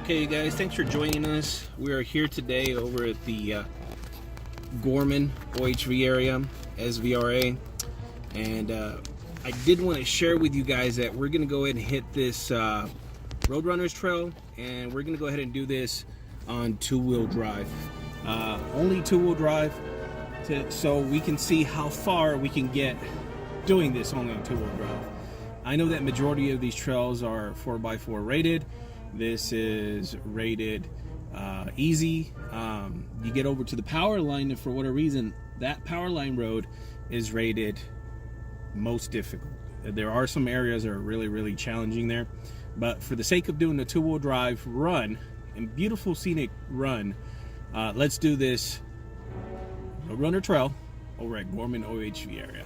Okay, you guys, thanks for joining us. We are here today over at the Gorman OHV area, SVRA, and I did want to share with you guys that we're going to go ahead and hit this Roadrunners Trail, and we're going to go ahead and do this on two-wheel drive. Only two-wheel drive, so we can see how far we can get doing this only on two-wheel drive. I know that majority of these trails are 4x4 rated. This is rated easy. You get over to the power line, and for whatever reason, that power line road is rated most difficult. There are some areas that are really challenging there, but for the sake of doing a two-wheel drive run and beautiful scenic run, let's do this Roadrunner Trail over at Gorman OHV area.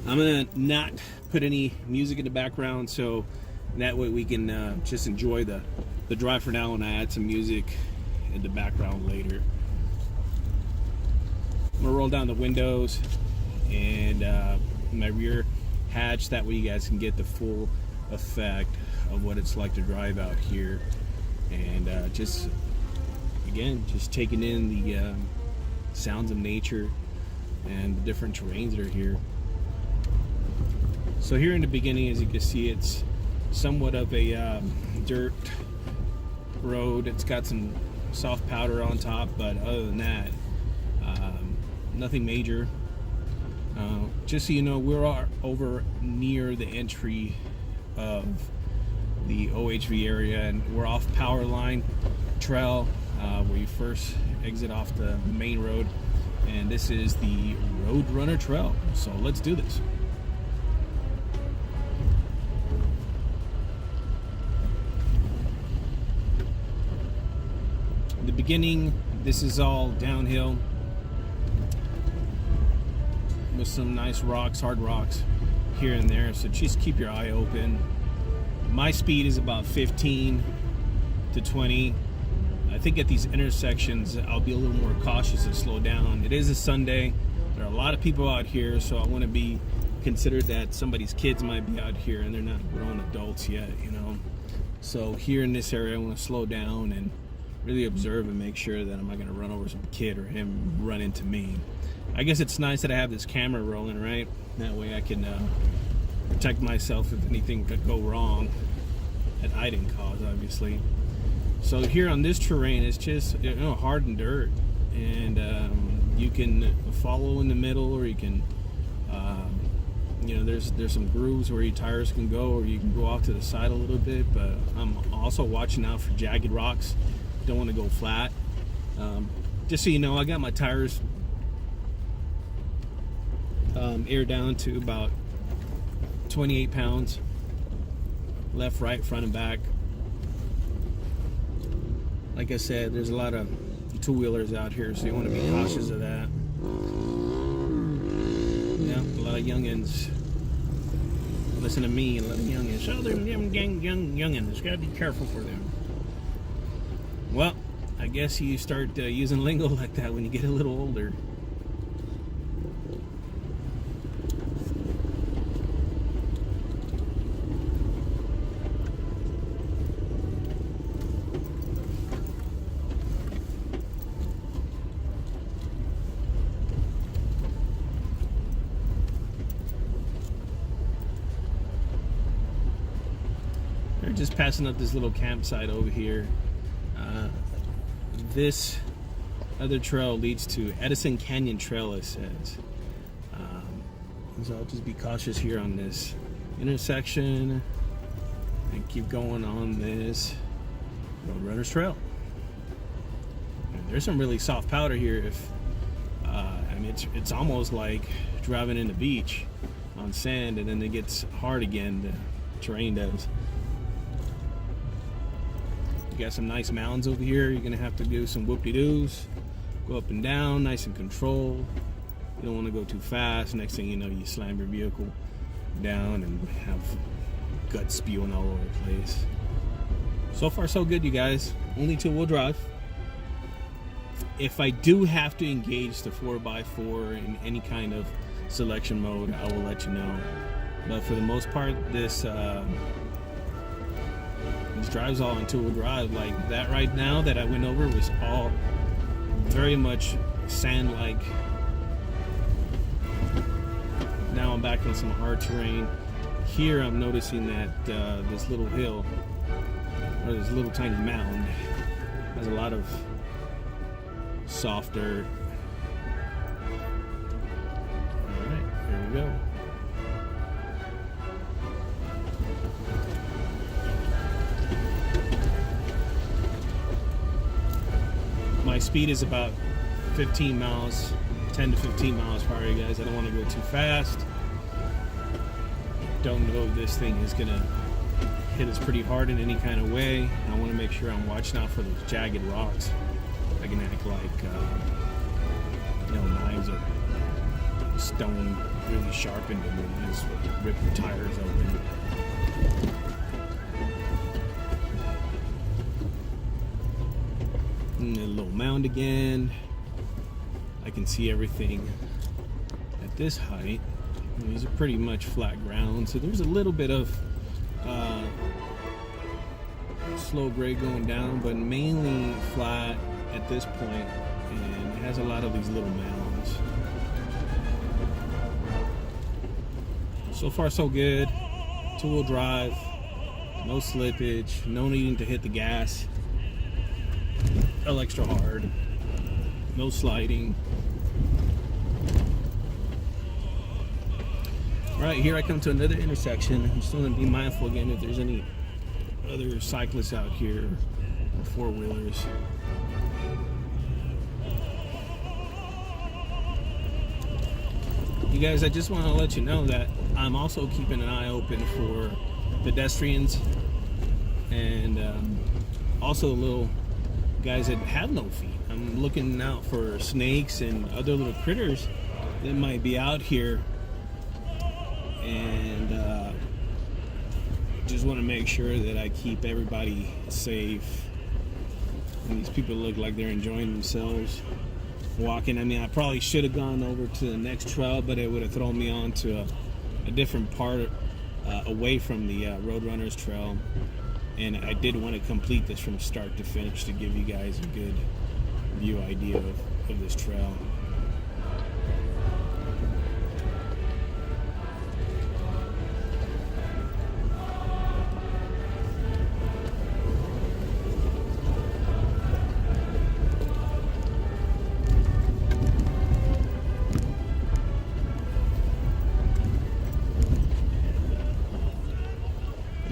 I'm gonna not put any music in the background, so that way we can just enjoy the drive for now, and I add some music in the background later. I'm gonna roll down the windows and my rear hatch, that way you guys can get the full effect of what it's like to drive out here, and just taking in the sounds of nature and the different terrains that are here. So here in the beginning, as you can see, it's somewhat of a dirt road. It's got some soft powder on top, but other than that, nothing major. Just so you know, we're over near the entry of the OHV area, and we're off Power Line Trail, where you first exit off the main road, and this is the Roadrunner Trail. So let's do this. The beginning, this is all downhill with some nice rocks, hard rocks here and there, so just keep your eye open. My speed is about 15 to 20. I think at these intersections I'll be a little more cautious and slow down. It is a Sunday, there are a lot of people out here, so I want to be considered that somebody's kids might be out here and they're not grown adults yet, you know. So here in this area I want to slow down and really observe and make sure that I'm not going to run over some kid or him run into me. I guess it's nice that I have this camera rolling, right? That way I can protect myself if anything could go wrong that I didn't cause, obviously. So here on this terrain, it's just, you know, hardened dirt, and you can follow in the middle, or you can, you know, there's some grooves where your tires can go, or you can go off to the side a little bit. But I'm also watching out for jagged rocks. Don't want to go flat. Just so you know, I got my tires aired down to about 28 pounds, left, right, front, and back. Like I said, there's a lot of two-wheelers out here, so you want to be cautious of that. Yeah, a lot of youngins. Listen to me, a lot of youngins. Oh, they're young youngins. Gotta be careful for them. Well, I guess you start using lingo like that when you get a little older. They're just passing up this little campsite over here. This other trail leads to Edison Canyon Trail, it says. So I'll just be cautious here on this intersection and keep going on this Roadrunners Trail. And there's some really soft powder here. If I mean, it's almost like driving in the beach on sand, and then it gets hard again. The terrain does. You got some nice mountains over here. You're gonna have to do some whoop-de-doos, go up and down, nice and controlled. You don't want to go too fast. Next thing you know, you slam your vehicle down and have guts spewing all over the place. So far so good, you guys. Only two-wheel drive. If I do have to engage the 4x4 in any kind of selection mode, I will let you know. But for the most part, this This drive's all in two-wheel drive. Like that right now that I went over was all very much sand-like. Now I'm back on some hard terrain. Here I'm noticing that this little hill, or this little tiny mound, has a lot of soft dirt. Alright, here we go. My speed is about 15 miles, 10 to 15 miles per hour, you guys. I don't want to go too fast. Don't know if this thing is gonna hit us pretty hard in any kind of way. I want to make sure I'm watching out for those jagged rocks. I can act like knives or stone really sharpened and just rip the tires open. And a little mound again. I can see everything at this height. These are pretty much flat ground, so there's a little bit of slow grade going down, but mainly flat at this point, and it has a lot of these little mounds. So far so good. Two-wheel drive, no slippage, no needing to hit the gas extra hard, no sliding. Right here I come to another intersection. I'm just going to be mindful again if there's any other cyclists out here or four-wheelers. You guys, I just want to let you know that I'm also keeping an eye open for pedestrians and also little guys that have no feet. I'm looking out for snakes and other little critters that might be out here, and just want to make sure that I keep everybody safe. And these people look like they're enjoying themselves walking. I mean, I probably should have gone over to the next trail, but it would have thrown me on to a different part away from the Roadrunners Trail. And I did want to complete this from start to finish to give you guys a good view idea of this trail.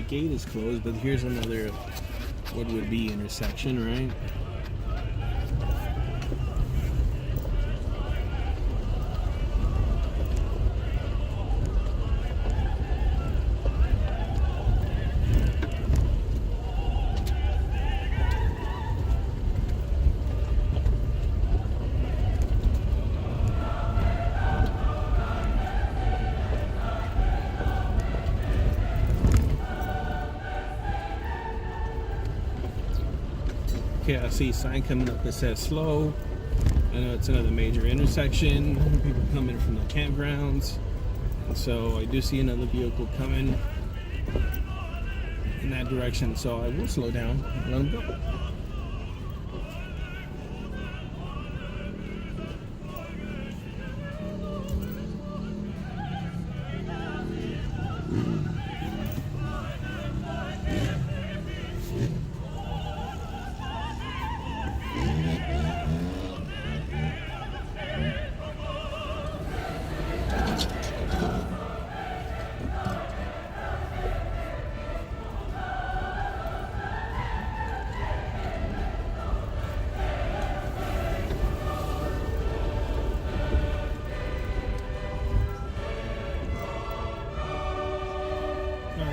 Gate is closed, but here's another what would be intersection, right? Okay, I see a sign coming up that says slow. I know it's another major intersection. People coming from the campgrounds. And so I do see another vehicle coming in that direction. So I will slow down and let them go.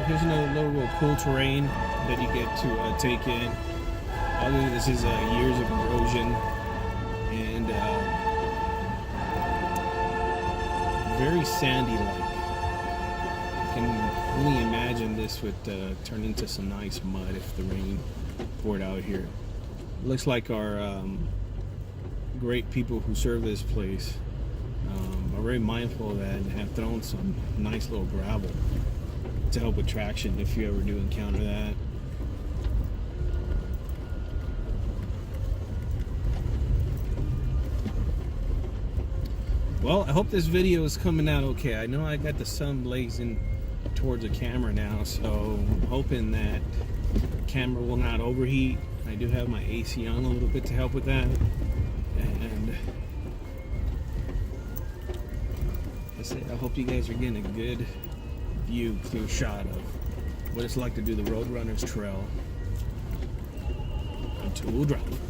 Here's another little real cool terrain that you get to take in. Although this is years of erosion and very sandy-like. I can only imagine this would turn into some nice mud if the rain poured out here. It looks like our great people who serve this place are very mindful of that and have thrown some nice little gravel to help with traction if you ever do encounter that. Well, I hope this video is coming out okay. I know I got the sun blazing towards the camera now, so I'm hoping that the camera will not overheat. I do have my AC on a little bit to help with that. And I hope you guys are getting a good view, clear shot of what it's like to do the Roadrunners Trail on two-wheel drive.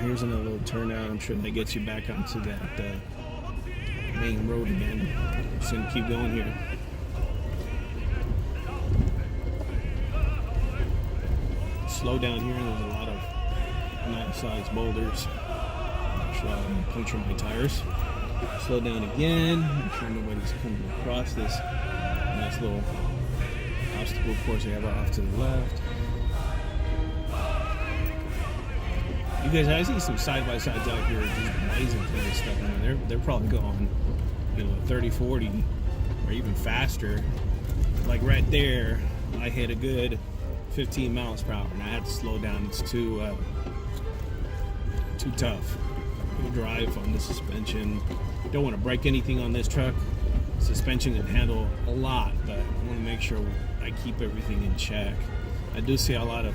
Here's another little turnout. I'm sure that gets you back onto that main road again. Just gonna keep going here. Slow down here. There's a lot of nice-sized boulders. So I'm gonna puncture my tires. Slow down again. Make sure nobody's coming across this nice little obstacle course they have off to the left. You guys, I see some side-by-sides out here just blazing through this stuff. I mean, they're probably going, 30, 40, or even faster. Like right there, I hit a good 15 miles per hour, and I had to slow down. It's too tough to drive on the suspension. Don't want to break anything on this truck. Suspension can handle a lot, but I want to make sure I keep everything in check. I do see a lot of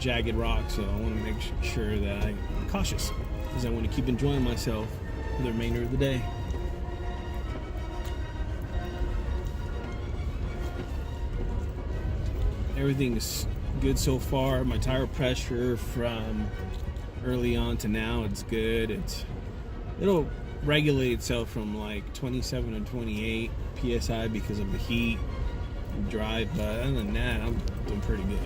jagged rocks, so I want to make sure that I'm cautious because I want to keep enjoying myself for the remainder of the day. Everything's good so far. My tire pressure from early on to now, it's good. It'll regulate itself from like 27 to 28 psi because of the heat and drive, but other than that, I'm doing pretty good.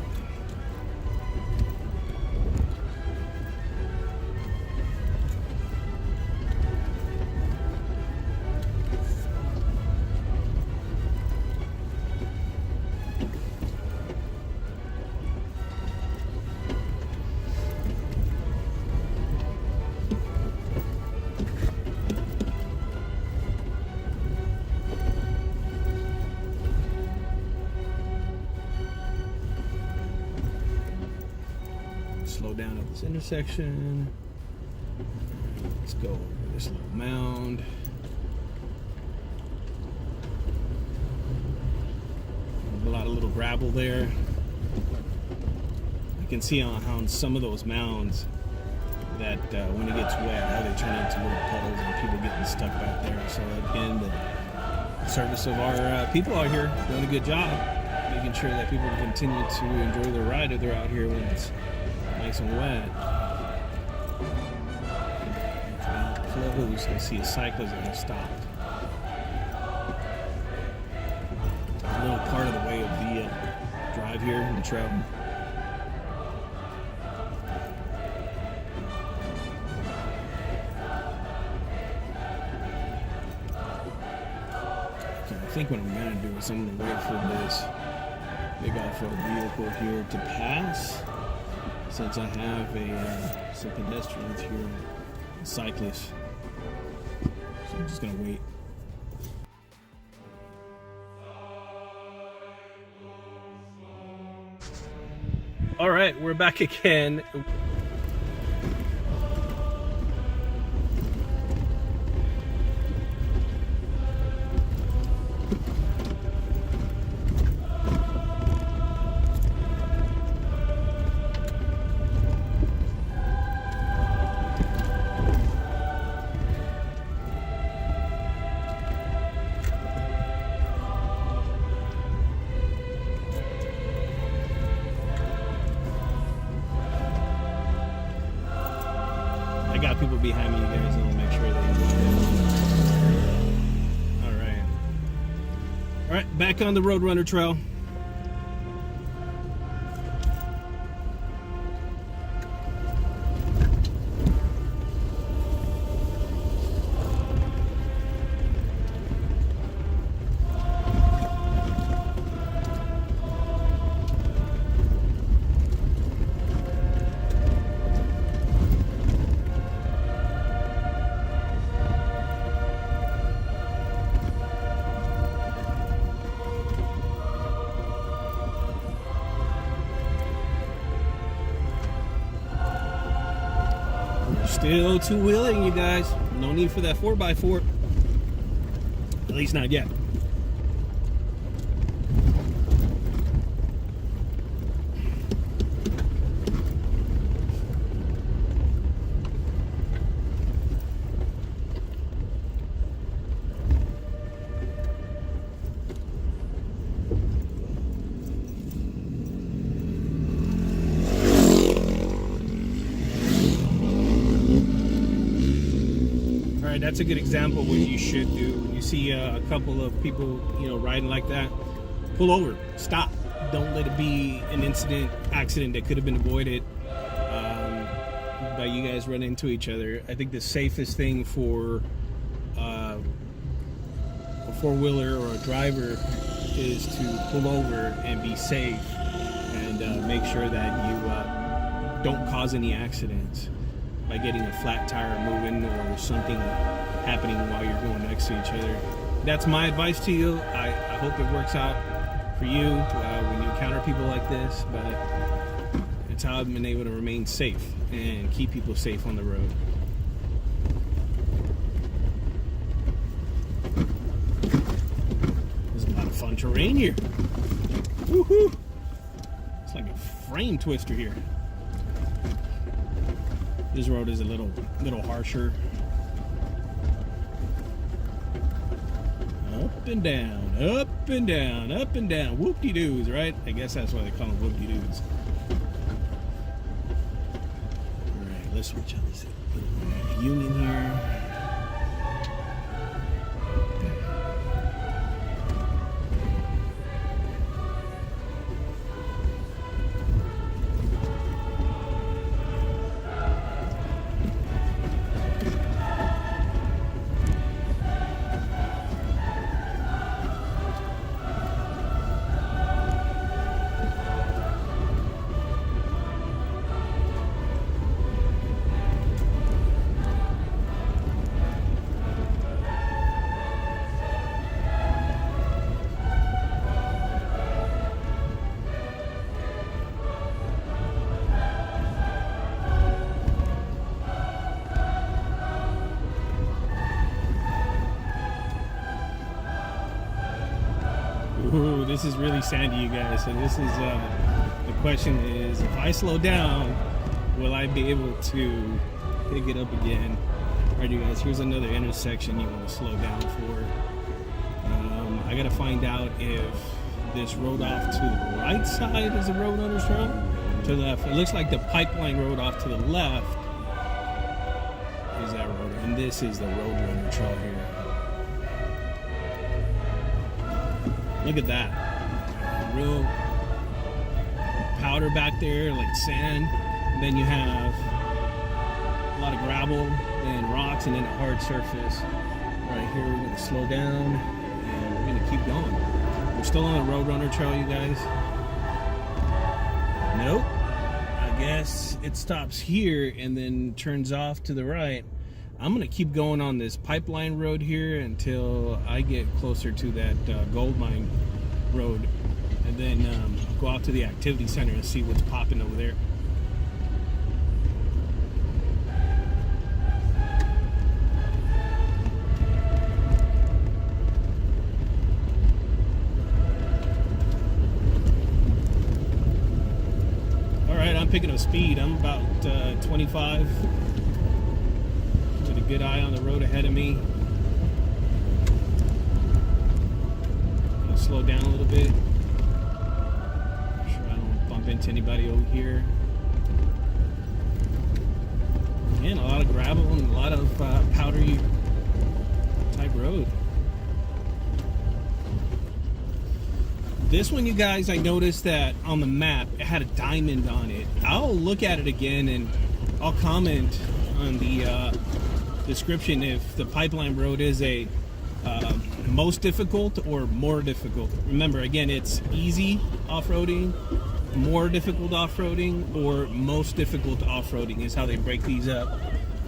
Slow down at this intersection. Let's go over this little mound. A lot of little gravel there. You can see on some of those mounds that when it gets wet, how they turn into little puddles and people getting stuck back there. So again, the service of our people out here doing a good job, making sure that people continue to enjoy their ride if they're out here when it's nice and wet. Closed. I see a cyclist that has stopped. A little part of the way of the drive here in the trail. So I think what I'm going to do is I'm going to wait for this big off-road vehicle here to pass. Since I have some pedestrians here, cyclists, so I'm just gonna wait. All right, we're back again. I got people behind me, you guys, and I'll make sure they enjoy it. All right, back on the Roadrunner Trail. Still two-wheeling, you guys. No need for that 4x4. At least not yet. That's a good example of what you should do. When you see a couple of people, riding like that, pull over, stop. Don't let it be an accident that could have been avoided by you guys running into each other. I think the safest thing for a four-wheeler or a driver is to pull over and be safe and make sure that you don't cause any accidents by getting a flat tire moving or something happening while you're going next to each other. That's my advice to you. I hope it works out for you when you encounter people like this, but it's how I've been able to remain safe and keep people safe on the road. There's a lot of fun terrain here. Woohoo! It's like a frame twister here. This road is a little harsher. Up and down, up and down, up and down. Whoop-de-doos, right? I guess that's why they call them whoop-de-doos. All right, let's switch on this little union here. Ooh, this is really sandy, you guys. So this is the question is, if I slow down, will I be able to pick it up again? All right, you guys, here's another intersection you want to slow down for. I gotta find out if this road off to the right side is the road owner's trail. To the left, it looks like the pipeline road off to the left is that road, and this is the road runner trail here. Look at that. Real powder back there, like sand. And then you have a lot of gravel, then rocks, and then a hard surface. Right here, we're going to slow down, and we're going to keep going. We're still on the Roadrunner Trail, you guys. Nope. I guess it stops here and then turns off to the right. I'm going to keep going on this pipeline road here until I get closer to that gold mine road, and then go out to the activity center and see what's popping over there. All right, I'm picking up speed. I'm about 25. Good eye on the road ahead of me. I'll slow down a little bit. Make sure I don't bump into anybody over here. And a lot of gravel and a lot of powdery type road. This one, you guys, I noticed that on the map it had a diamond on it. I'll look at it again and I'll comment on the description if the pipeline road is a most difficult or more difficult. Remember, again, it's easy off-roading, more difficult off-roading, or most difficult off-roading is how they break these up.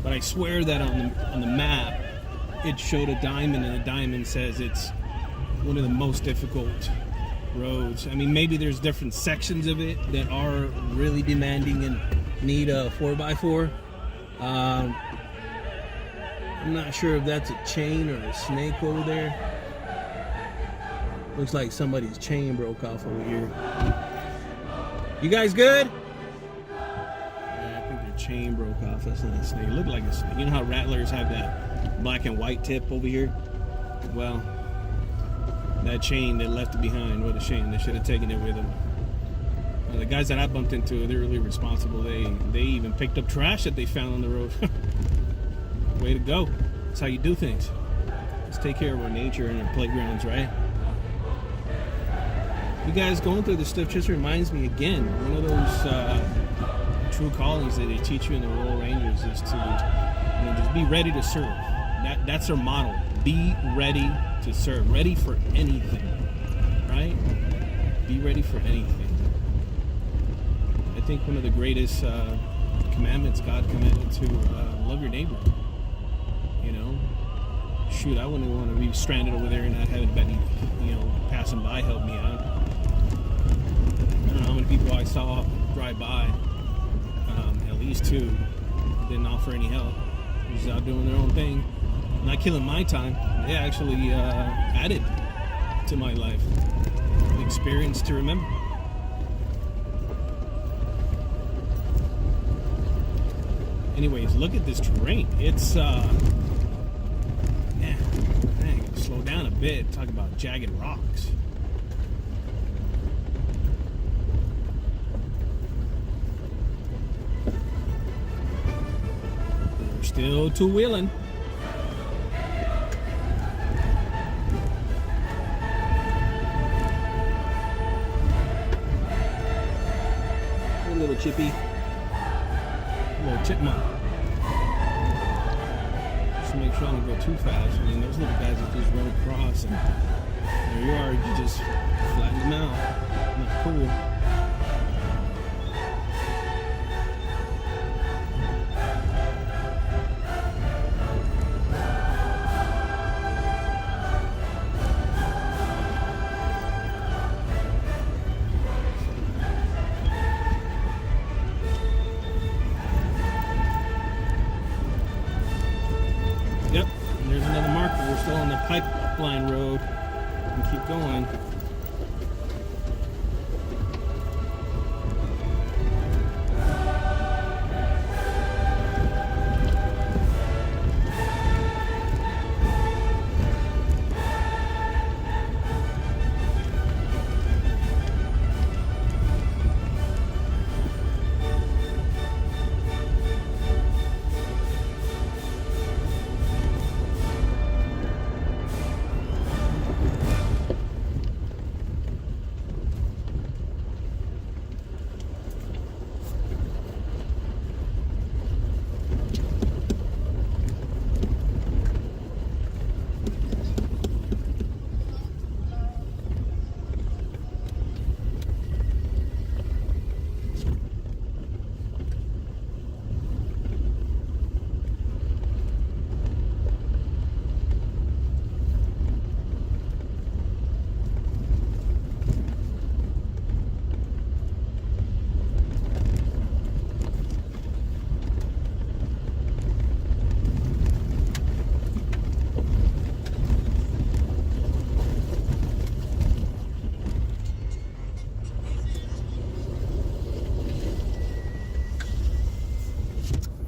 But I swear that on the map it showed a diamond, and the diamond says it's one of the most difficult roads. I mean, maybe there's different sections of it that are really demanding and need a 4x4. I'm not sure if that's a chain or a snake over there. Looks like somebody's chain broke off over here. You guys good? Yeah, I think their chain broke off. That's not a snake. It looked like a snake. You know how rattlers have that black and white tip over here? Well, that chain, they left it behind. What a shame. They should have taken it with them. The guys that I bumped into, they're really responsible. They even picked up trash that they found on the road. Way to go. That's how you do things. Let's take care of our nature and our playgrounds, right? You guys going through this stuff just reminds me again, one of those true callings that they teach you in the Royal Rangers is to just be ready to serve. That's their motto. Be ready to serve. Ready for anything, right? Be ready for anything. I think one of the greatest commandments God commanded to love your neighbor. You know, shoot, I wouldn't want to be stranded over there and not have anybody, passing by help me out. I don't know how many people I saw drive by. At least 2 didn't offer any help. Just out doing their own thing, not killing my time. They actually added to my life, experience to remember. Anyways, look at this terrain. It's man, I gotta slow down a bit. Talk about jagged rocks. We're still two-wheeling. A little chippy. Little chipmunk. Just make sure I don't go too fast. I mean, those little guys that just run across and there you are, you just flatten them out. Not cool. Yep, and there's another marker. We're still on the pipeline road. And keep going.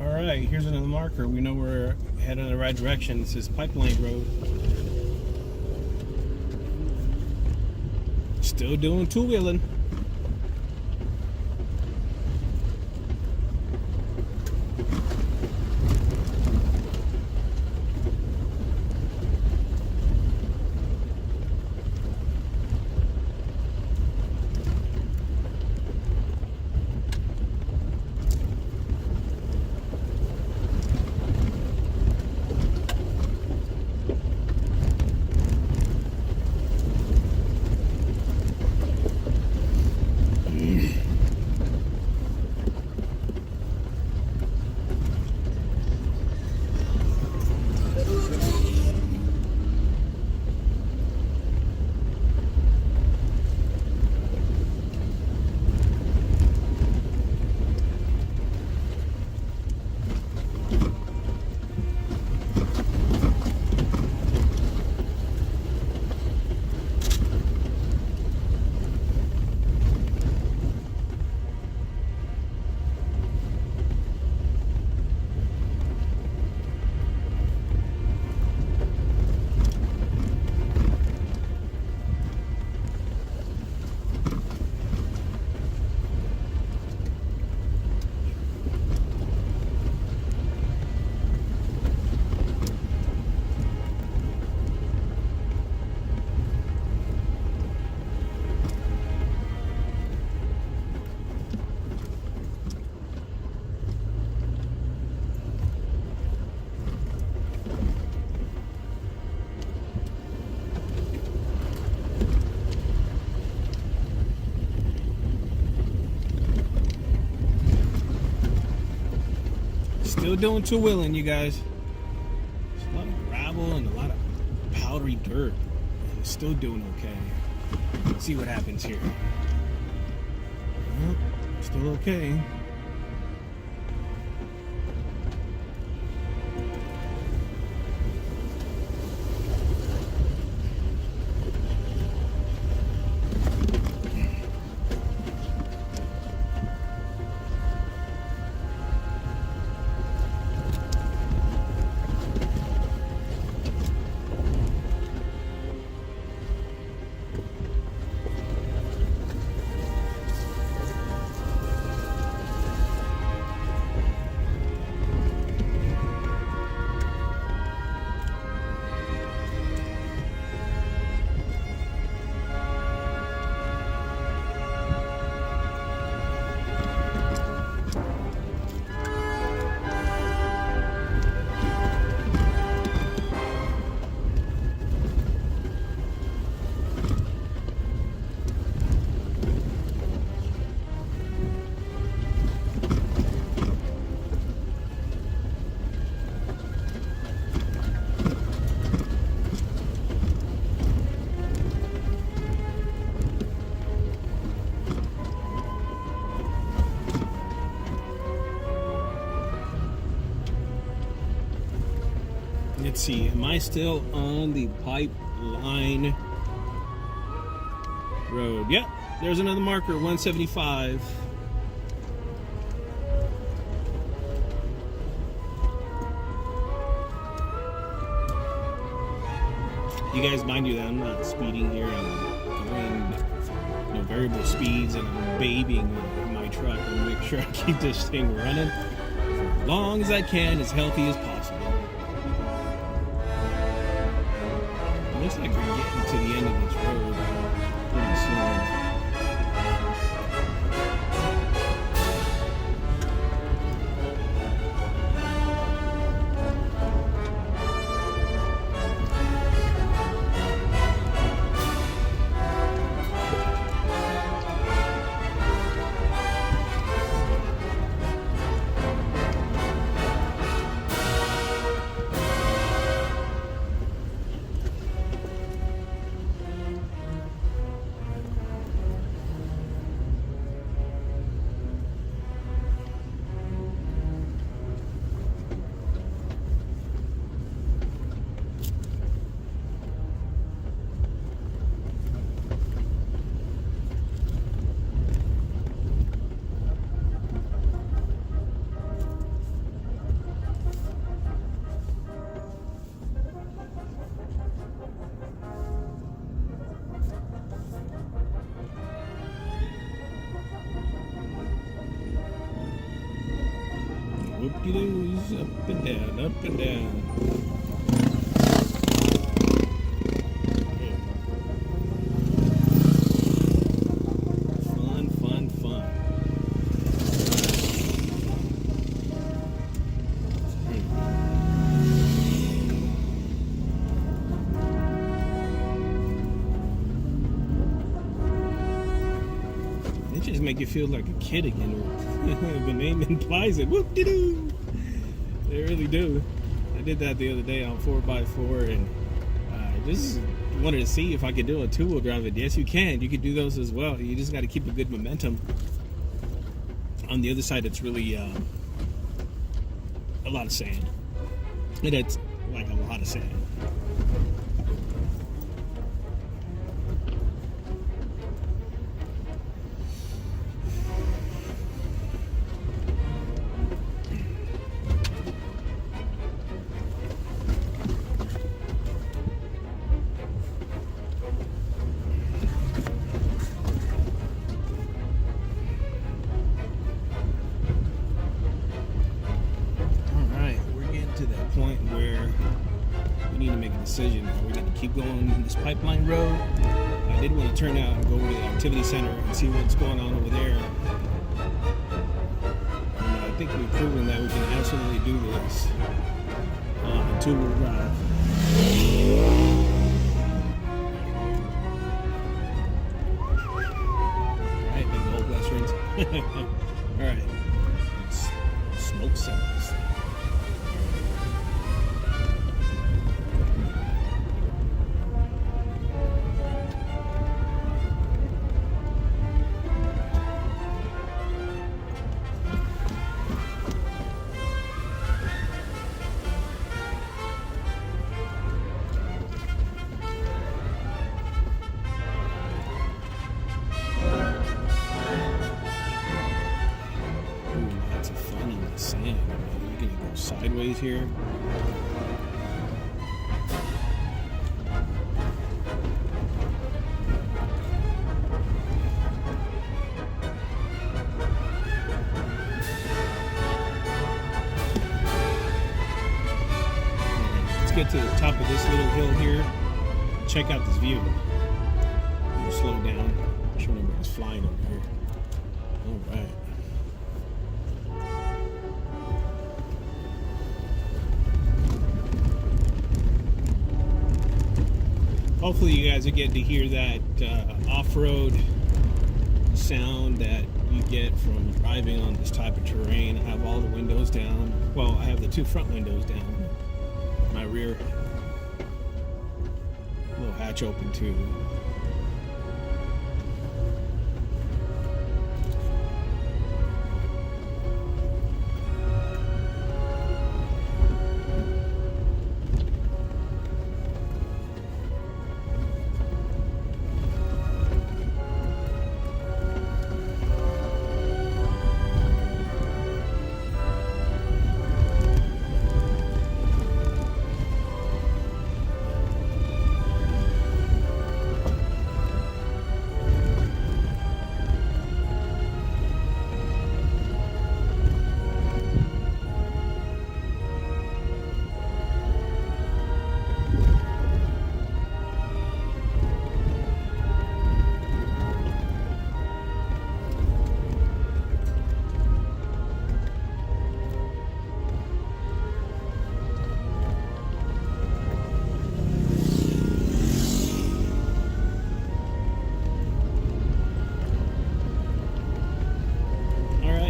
Alright, here's another marker. We know we're heading in the right direction. This is Pipeline Road. Still doing two-wheeling. Still doing too willing, you guys. There's a lot of gravel and a lot of powdery dirt. And it's still doing okay. Let's see what happens here. Well, still okay. Let's see, am I still on the pipeline road? Yep, there's another marker, 175. You guys, mind you that I'm not speeding here. I'm going, variable speeds, and I'm babying my truck and make sure I keep this thing running for as long as I can, as healthy as possible. Looks like we're getting to the end of this road pretty soon. Whoop-de-doos, up and down, up and down. Fun, fun, fun. It just make you feel like a kid again. The name implies it. Whoop-de-doo. They really do. I did that the other day on 4x4, and I just wanted to see if I could do a two-wheel drive it. Yes, you can. You can do those as well. You just got to keep a good momentum. On the other side, it's really a lot of sand. And it's like a lot of sand. Point where we need to make a decision. Are we going to keep going this pipeline road? I did want to turn out and go over to the activity center and see what's going on over there. And I think we've proven that we can absolutely do this on a two-wheel drive. Alright, big old westerns. Alright. Smoke signals. sideways here. Let's get to the top of this little hill here. Check out this view. We'll slow down. I'm sure nobody's flying over here. All right. Hopefully you guys are getting to hear that off-road sound that you get from driving on this type of terrain. I have all the windows down. Well, I have the two front windows down. My rear little hatch open too.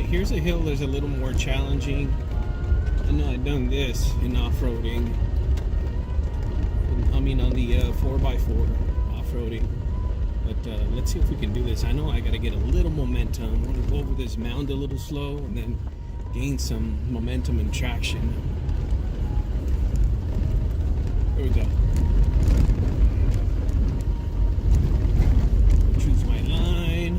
Here's a hill that's a little more challenging. I know I've done this in off-roading. I mean on the 4x4 off-roading. But let's see if we can do this. I know I got to get a little momentum. I want to go over this mound a little slow and then gain some momentum and traction. Here we go. Choose my line.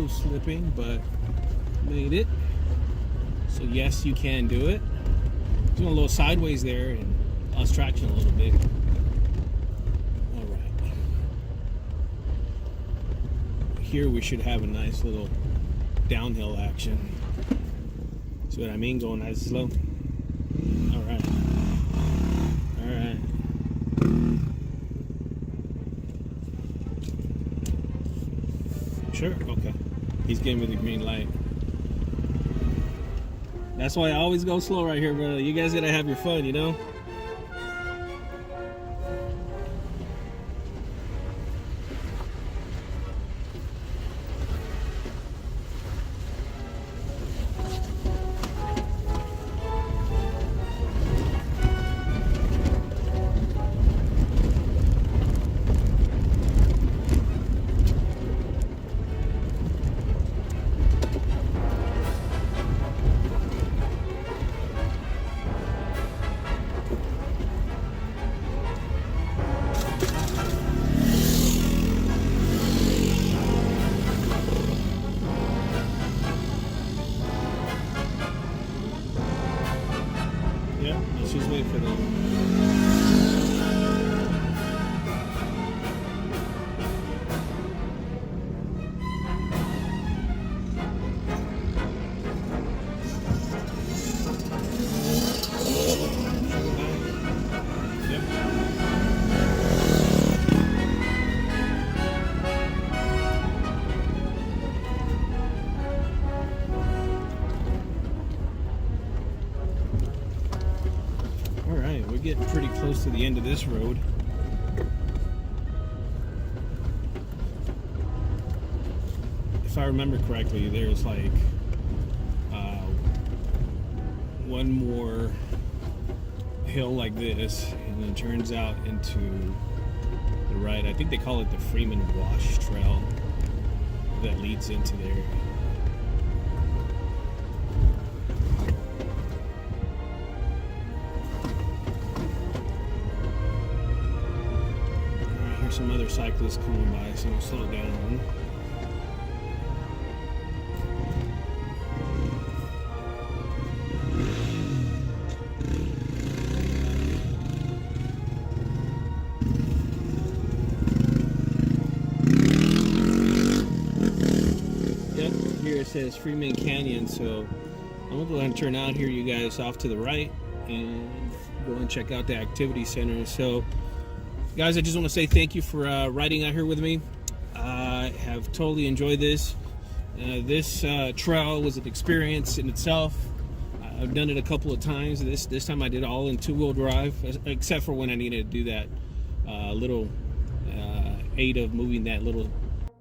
Slipping, but made it. So yes, you can do it. Doing a little sideways there and lost traction a little bit. All right. Here we should have a nice little downhill action. See what I mean? Going nice and slow. All right. All right. Sure. Okay. He's giving me the green light. That's why I always go slow right here, brother. You guys gotta have your fun, you know? Let's just wait for them. We're getting pretty close to the end of this road. If I remember correctly, there's like one more hill like this, and it turns out into the right. I think they call it the Freeman Wash Trail that leads into there. Some other cyclists coming by, so we'll slow down. here it says Freeman Canyon, so I'm gonna go ahead and turn out here, you guys, off to the right, and go and check out the activity center. So, guys, I just want to say thank you for riding out here with me. I have totally enjoyed this. This trail was an experience in itself. I've done it a couple of times. This time I did it all in two-wheel drive, except for when I needed to do that little aid of moving that little